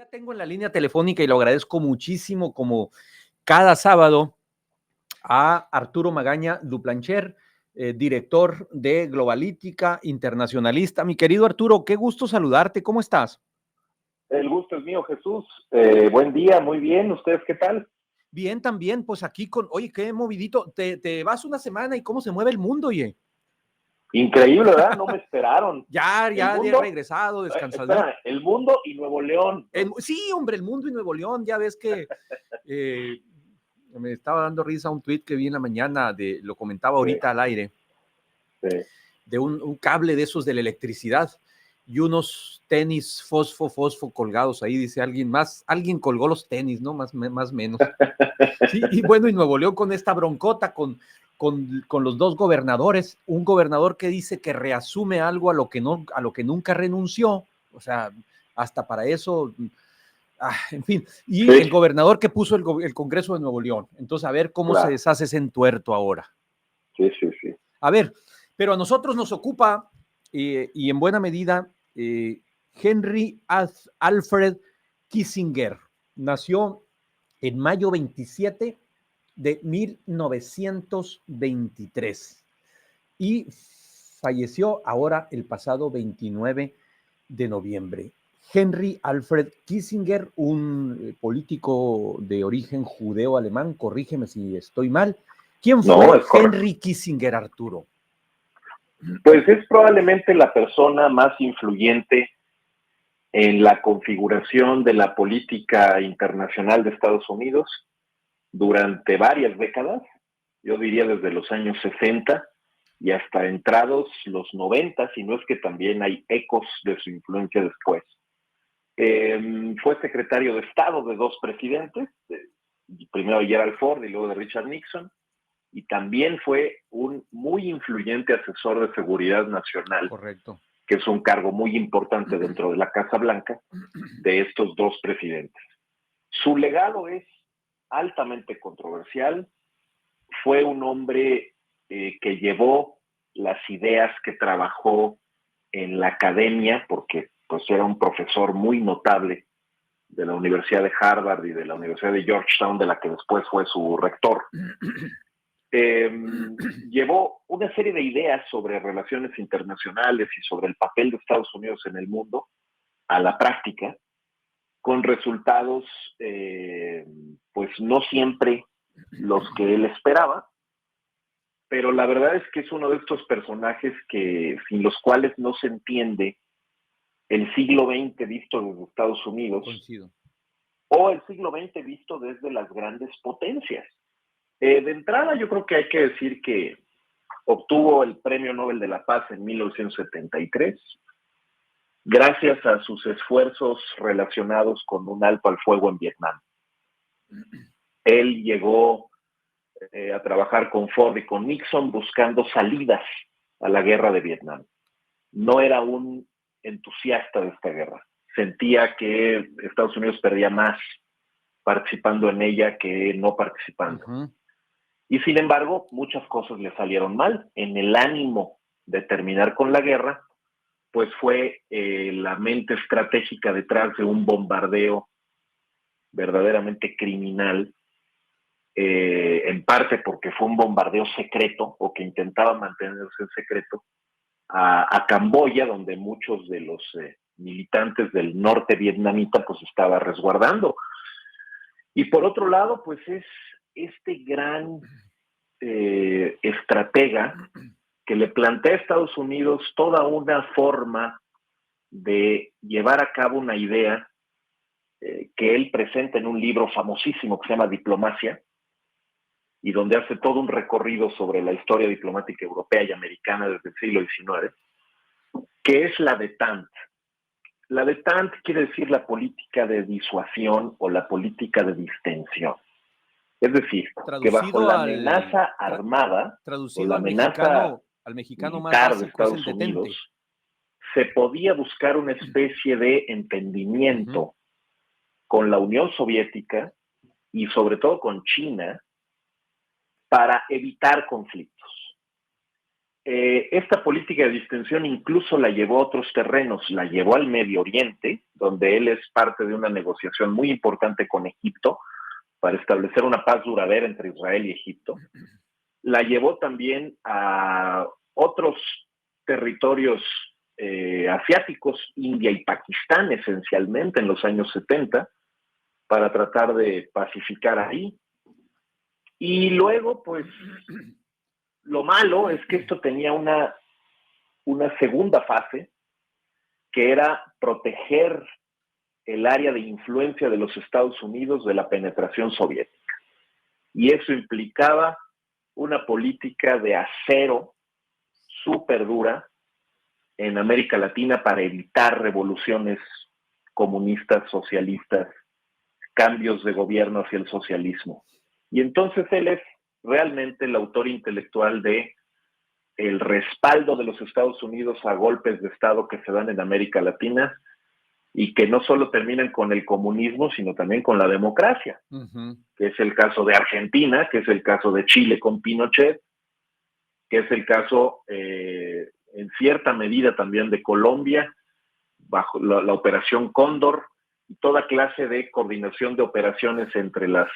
Ya tengo en la línea telefónica y lo agradezco muchísimo, como cada sábado, a Arturo Magaña Duplancher, director de Globalítica, internacionalista. Mi querido Arturo, qué gusto saludarte. ¿Cómo estás? El gusto es mío, Jesús. Buen día, muy bien. ¿Ustedes qué tal? Bien, también, pues aquí oye, qué movidito. Te vas una semana y cómo se mueve el mundo, oye. Increíble, ¿verdad? No me esperaron. Ya El he mundo, regresado, descansadito. espera, el mundo y Nuevo León, ¿no? Sí, hombre, el mundo y Nuevo León, ya ves que me estaba dando risa un tuit que vi en la mañana, lo comentaba Sí, ahorita al aire, sí. de un cable de esos de la electricidad y unos tenis fosfo colgados ahí, dice alguien colgó los tenis, ¿no? Más menos. Sí, y bueno, y Nuevo León con esta broncota, con los dos gobernadores, un gobernador que dice que reasume algo a lo que nunca renunció, o sea, hasta para eso, en fin, y el Sí, gobernador que puso el Congreso de Nuevo León. Entonces, a ver cómo se claro. deshace ese entuerto ahora. Sí, sí, sí. A ver, pero a nosotros nos ocupa, y en buena medida, Henry Alfred Kissinger. Nació en mayo 27 de 1923 y falleció ahora el pasado 29 de noviembre. Henry Alfred Kissinger, un político de origen judeo-alemán, corrígeme si estoy mal. ¿Quién No, fue es correcto. Henry Kissinger, Arturo? Pues es probablemente la persona más influyente en la configuración de la política internacional de Estados Unidos durante varias décadas. Yo diría desde los años 60 y hasta entrados los 90, si no es que también hay ecos de su influencia después. Fue secretario de Estado de dos presidentes, primero de Gerald Ford y luego de Richard Nixon, y también fue un muy influyente asesor de seguridad nacional, Correcto. que es un cargo muy importante dentro de la Casa Blanca de estos dos presidentes. Su legado es altamente controversial. Fue un hombre que llevó las ideas que trabajó en la academia, porque pues era un profesor muy notable de la Universidad de Harvard y de la Universidad de Georgetown, de la que después fue su rector. Llevó una serie de ideas sobre relaciones internacionales y sobre el papel de Estados Unidos en el mundo a la práctica, con resultados pues no siempre los que él esperaba, pero la verdad es que es uno de estos personajes que sin los cuales no se entiende el siglo XX visto desde Estados Unidos. Coincido. O el siglo XX visto desde las grandes potencias. De entrada, yo creo que hay que decir que obtuvo el Premio Nobel de la Paz en 1973, gracias a sus esfuerzos relacionados con un alto al fuego en Vietnam. Él llegó a trabajar con Ford y con Nixon buscando salidas a la guerra de Vietnam. No era un entusiasta de esta guerra. Sentía que Estados Unidos perdía más participando en ella que no participando. Y sin embargo, muchas cosas le salieron mal. En el ánimo de terminar con la guerra, pues fue la mente estratégica detrás de un bombardeo verdaderamente criminal, en parte porque fue un bombardeo secreto o que intentaba mantenerse en secreto, a Camboya, donde muchos de los militantes del norte vietnamita pues estaba resguardando. Y por otro lado, pues es este gran estratega que le plantea a Estados Unidos toda una forma de llevar a cabo una idea que él presenta en un libro famosísimo que se llama Diplomacia, y donde hace todo un recorrido sobre la historia diplomática europea y americana desde el siglo XIX, que es la détente. La détente quiere decir la política de disuasión o la política de distensión. Es decir, que bajo Traducido la amenaza armada o la amenaza al mexicano más militar de básico es el Estados Unidos, detente. se podía buscar una especie de entendimiento con la Unión Soviética y sobre todo con China para evitar conflictos. esta política de distensión incluso la llevó a otros terrenos, la llevó al Medio Oriente, donde él es parte de una negociación muy importante con Egipto para establecer una paz duradera entre Israel y Egipto. La llevó también a otros territorios asiáticos, India y Pakistán esencialmente en los años 70, para tratar de pacificar ahí. Y luego, pues, lo malo es que esto tenía una segunda fase, que era proteger el área de influencia de los Estados Unidos de la penetración soviética. Y eso implicaba una política de acero súper dura en América Latina para evitar revoluciones comunistas, socialistas, cambios de gobierno hacia el socialismo. Y entonces él es realmente el autor intelectual de el respaldo de los Estados Unidos a golpes de Estado que se dan en América Latina y que no solo terminan con el comunismo, sino también con la democracia, que es el caso de Argentina, que es el caso de Chile con Pinochet, que es el caso en cierta medida también de Colombia, bajo la Operación Cóndor, y toda clase de coordinación de operaciones entre las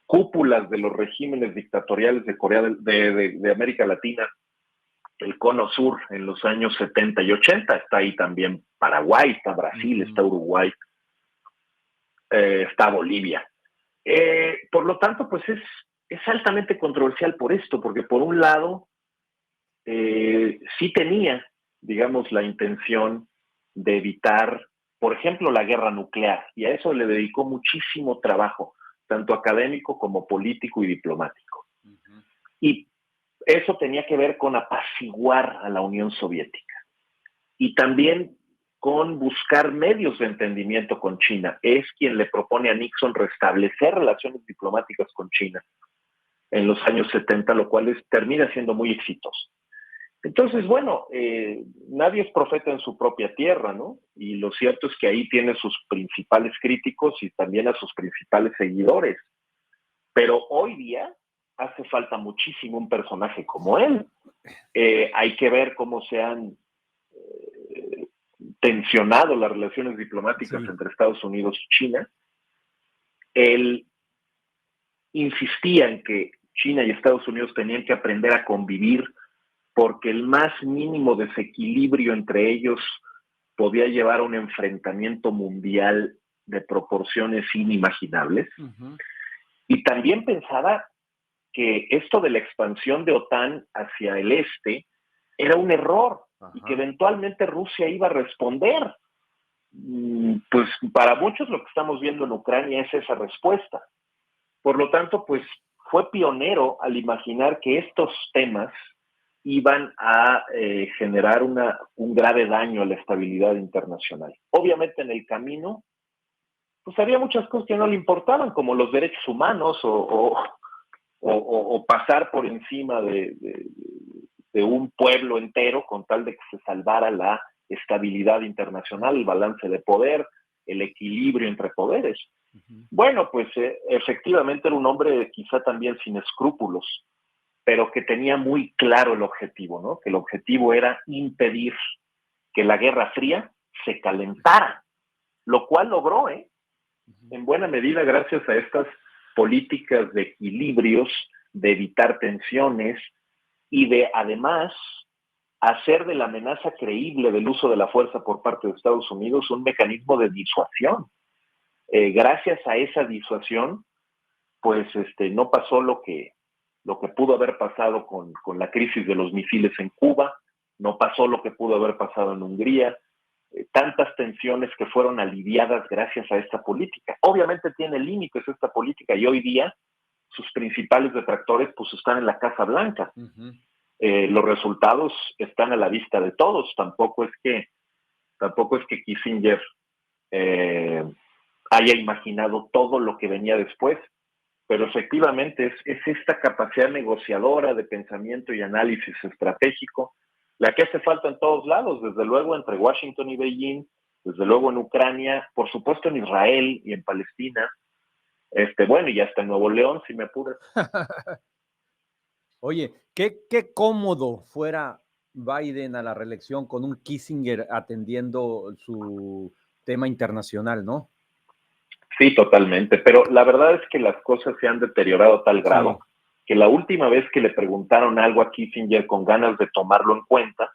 cúpulas de los regímenes dictatoriales de Corea de América Latina, el Cono Sur en los años 70 y 80, está ahí también Paraguay, está Brasil, está Uruguay, está Bolivia. Por lo tanto, pues es altamente controversial por esto, porque por un lado sí tenía, digamos, la intención de evitar, por ejemplo, la guerra nuclear, y a eso le dedicó muchísimo trabajo, tanto académico como político y diplomático. Y eso tenía que ver con apaciguar a la Unión Soviética y también con buscar medios de entendimiento con China. Es quien le propone a Nixon restablecer relaciones diplomáticas con China en los años 70, lo cual termina siendo muy exitoso. Entonces, bueno, nadie es profeta en su propia tierra, ¿no? Y lo cierto es que ahí tiene sus principales críticos y también a sus principales seguidores. Pero hoy día hace falta muchísimo un personaje como él. Hay que ver cómo se han tensionado las relaciones diplomáticas entre Estados Unidos y China. Él insistía en que China y Estados Unidos tenían que aprender a convivir porque el más mínimo desequilibrio entre ellos podía llevar a un enfrentamiento mundial de proporciones inimaginables. Y también pensaba que esto de la expansión de OTAN hacia el este era un error y que eventualmente Rusia iba a responder. Pues para muchos lo que estamos viendo en Ucrania es esa respuesta. Por lo tanto, pues fue pionero al imaginar que estos temas iban a generar un grave daño a la estabilidad internacional. Obviamente en el camino, pues había muchas cosas que no le importaban, como los derechos humanos o pasar por encima de un pueblo entero con tal de que se salvara la estabilidad internacional, el balance de poder, el equilibrio entre poderes. Bueno, pues efectivamente era un hombre quizá también sin escrúpulos, pero que tenía muy claro el objetivo, ¿no? Que el objetivo era impedir que la Guerra Fría se calentara, lo cual logró, en buena medida gracias a estas políticas de equilibrios, de evitar tensiones y de además hacer de la amenaza creíble del uso de la fuerza por parte de Estados Unidos un mecanismo de disuasión. Gracias a esa disuasión, pues no pasó lo que pudo haber pasado con la crisis de los misiles en Cuba, no pasó lo que pudo haber pasado en Hungría, tantas tensiones que fueron aliviadas gracias a esta política. Obviamente tiene límites esta política y hoy día sus principales detractores pues están en la Casa Blanca. Los resultados están a la vista de todos. Tampoco es que Kissinger haya imaginado todo lo que venía después, pero efectivamente es esta capacidad negociadora de pensamiento y análisis estratégico la que hace falta en todos lados, desde luego entre Washington y Beijing, desde luego en Ucrania, por supuesto en Israel y en Palestina, bueno, y hasta en Nuevo León, si me apuras. Oye, qué cómodo fuera Biden a la reelección con un Kissinger atendiendo su tema internacional, ¿no? Sí, totalmente, pero la verdad es que las cosas se han deteriorado a tal Sí. grado que la última vez que le preguntaron algo a Kissinger con ganas de tomarlo en cuenta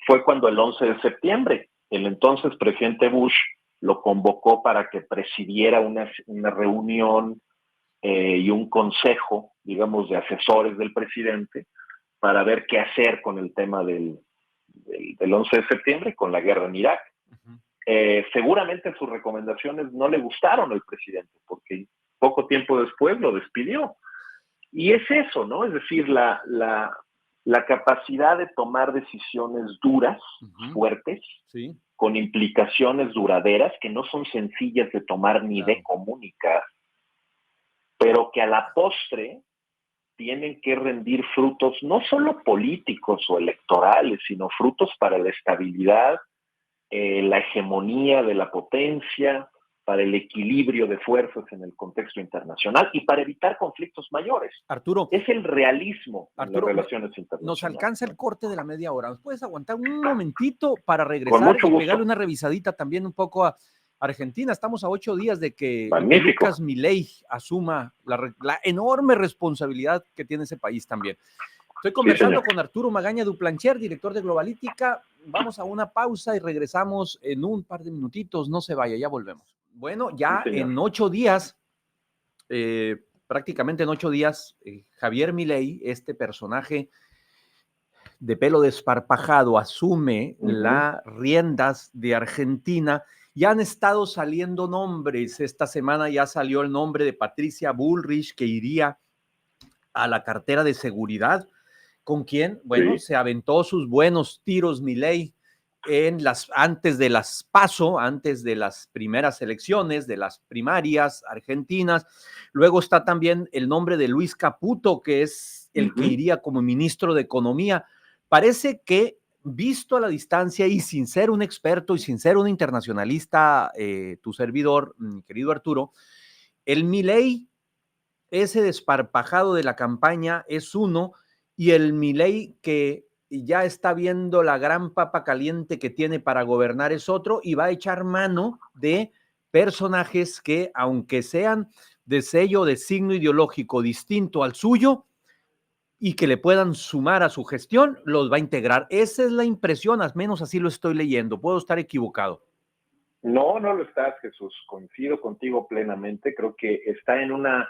fue cuando el 11 de septiembre, el entonces presidente Bush lo convocó para que presidiera una reunión y un consejo, digamos, de asesores del presidente para ver qué hacer con el tema del 11 de septiembre, con la guerra en Irak. Uh-huh. Seguramente sus recomendaciones no le gustaron al presidente, porque poco tiempo después lo despidió. Y es eso, ¿no? Es decir, la capacidad de tomar decisiones duras, Uh-huh. fuertes, Sí, con implicaciones duraderas que no son sencillas de tomar ni de claro. comunicar, pero que a la postre tienen que rendir frutos no solo políticos o electorales, sino frutos para la estabilidad, la hegemonía de la potencia, para el equilibrio de fuerzas en el contexto internacional y para evitar conflictos mayores. Arturo, Es el realismo en las Arturo, relaciones nos internacionales, alcanza el ¿no? corte de la media hora. ¿Nos puedes aguantar un momentito para Con regresar mucho y pegarle gusto. una revisadita también un poco a Argentina? Estamos a 8 días de que Lucas Magnífico. Milei asuma la enorme responsabilidad que tiene ese país también. Estoy Sí, conversando señor. con Arturo Magaña Duplancher, director de Globalítica. Vamos a una pausa y regresamos en un par de minutitos. No se vaya, ya volvemos. Bueno, Sí, ya señor. en 8 días, prácticamente en 8 días, Javier Milei, este personaje de pelo desparpajado, asume Uh-huh. las riendas de Argentina. Ya han estado saliendo nombres. Esta semana ya salió el nombre de Patricia Bullrich, que iría a la cartera de seguridad. ¿Con quién? Bueno, Sí. se aventó sus buenos tiros Milei antes de las PASO, antes de las primeras elecciones, de las primarias argentinas. Luego está también el nombre de Luis Caputo, que es el que Uh-huh. iría como ministro de Economía. Parece que, visto a la distancia y sin ser un experto y sin ser un internacionalista, tu servidor, mi querido Arturo, el Milei, ese desparpajado de la campaña, es uno, y el Milei que ya está viendo la gran papa caliente que tiene para gobernar es otro, y va a echar mano de personajes que, aunque sean de sello, de signo ideológico distinto al suyo y que le puedan sumar a su gestión, los va a integrar. Esa es la impresión, al menos así lo estoy leyendo. Puedo estar equivocado. No, no lo estás, Jesús. Coincido contigo plenamente. Creo que está en una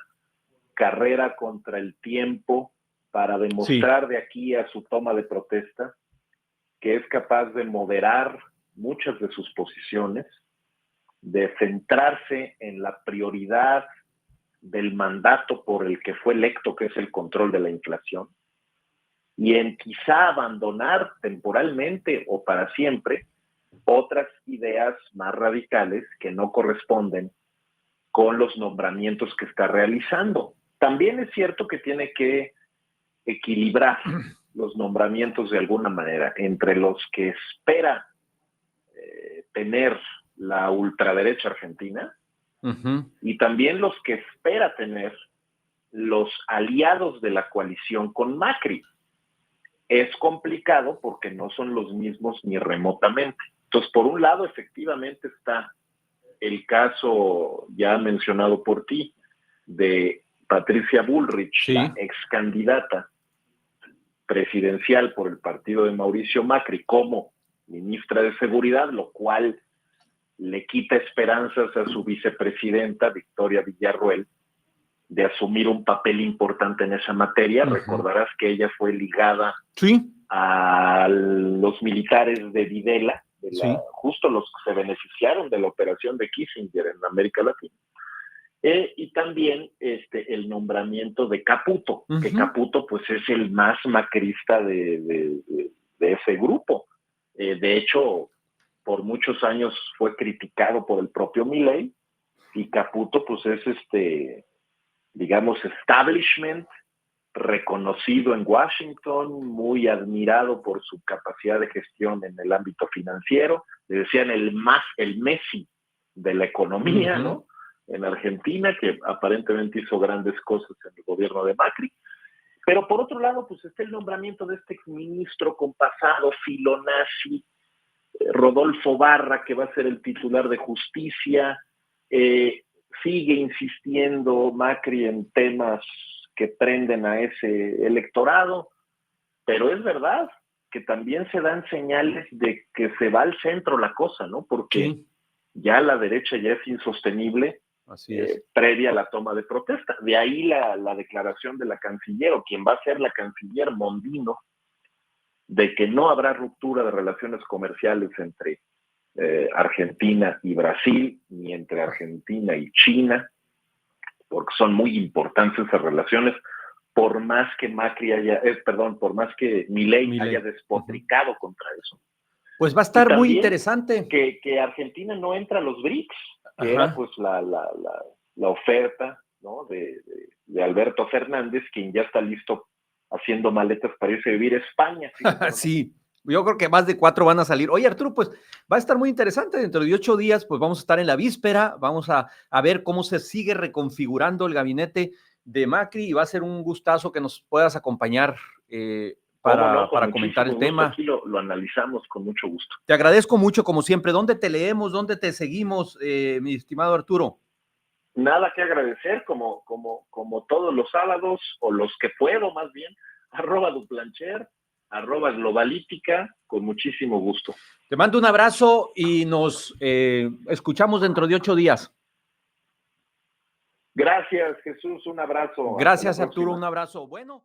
carrera contra el tiempo para Sí. demostrar de aquí a su toma de protesta que es capaz de moderar muchas de sus posiciones, de centrarse en la prioridad del mandato por el que fue electo, que es el control de la inflación, y en quizá abandonar temporalmente o para siempre otras ideas más radicales que no corresponden con los nombramientos que está realizando. También es cierto que tiene que equilibrar los nombramientos de alguna manera entre los que espera tener la ultraderecha argentina Uh-huh. y también los que espera tener los aliados de la coalición con Macri. Es complicado porque no son los mismos ni remotamente. Entonces, por un lado, efectivamente está el caso ya mencionado por ti de Patricia Bullrich, la Sí. ex candidata presidencial por el partido de Mauricio Macri como ministra de Seguridad, lo cual le quita esperanzas a su vicepresidenta, Victoria Villarruel, de asumir un papel importante en esa materia. Uh-huh. Recordarás que ella fue ligada Sí. a los militares de Videla, Sí. justo los que se beneficiaron de la operación de Kissinger en América Latina. Y también el nombramiento de Caputo, que Uh-huh. Caputo pues es el más macrista de ese grupo. De hecho, por muchos años fue criticado por el propio Milei, y Caputo pues es digamos, establishment, reconocido en Washington, muy admirado por su capacidad de gestión en el ámbito financiero. Le decían el Messi de la economía, Uh-huh. ¿no? En Argentina, que aparentemente hizo grandes cosas en el gobierno de Macri. Pero por otro lado, pues está el nombramiento de este exministro con pasado filonazi, Rodolfo Barra, que va a ser el titular de justicia. Sigue insistiendo Macri en temas que prenden a ese electorado, pero es verdad que también se dan señales de que se va al centro la cosa, ¿no? Porque Sí, ya la derecha ya es insostenible así es. previa a la toma de protesta. De ahí la declaración de la canciller, o quien va a ser la canciller, Mondino, de que no habrá ruptura de relaciones comerciales entre Argentina y Brasil, ni entre Argentina y China, porque son muy importantes esas relaciones, por más que por más que Milei haya despotricado contra eso. Pues va a estar muy interesante. Que Argentina no entra a los BRICS, que Ajá. Era pues la oferta, ¿no? de Alberto Fernández, quien ya está listo haciendo maletas para irse a vivir a España. Sí, yo creo que más de 4 van a salir. Oye, Arturo, pues va a estar muy interesante. Dentro de 8 días, pues vamos a estar en la víspera, vamos a ver cómo se sigue reconfigurando el gabinete de Macri, y va a ser un gustazo que nos puedas acompañar para comentar el tema. Aquí lo analizamos con mucho gusto. Te agradezco mucho, como siempre. ¿Dónde te leemos? ¿Dónde te seguimos, mi estimado Arturo? Nada que agradecer, como todos los sábados, o los que puedo más bien, @Duplancher, @Globalítica, con muchísimo gusto. Te mando un abrazo y nos escuchamos dentro de 8 días. Gracias, Jesús, un abrazo. Gracias, Arturo, un abrazo. Bueno.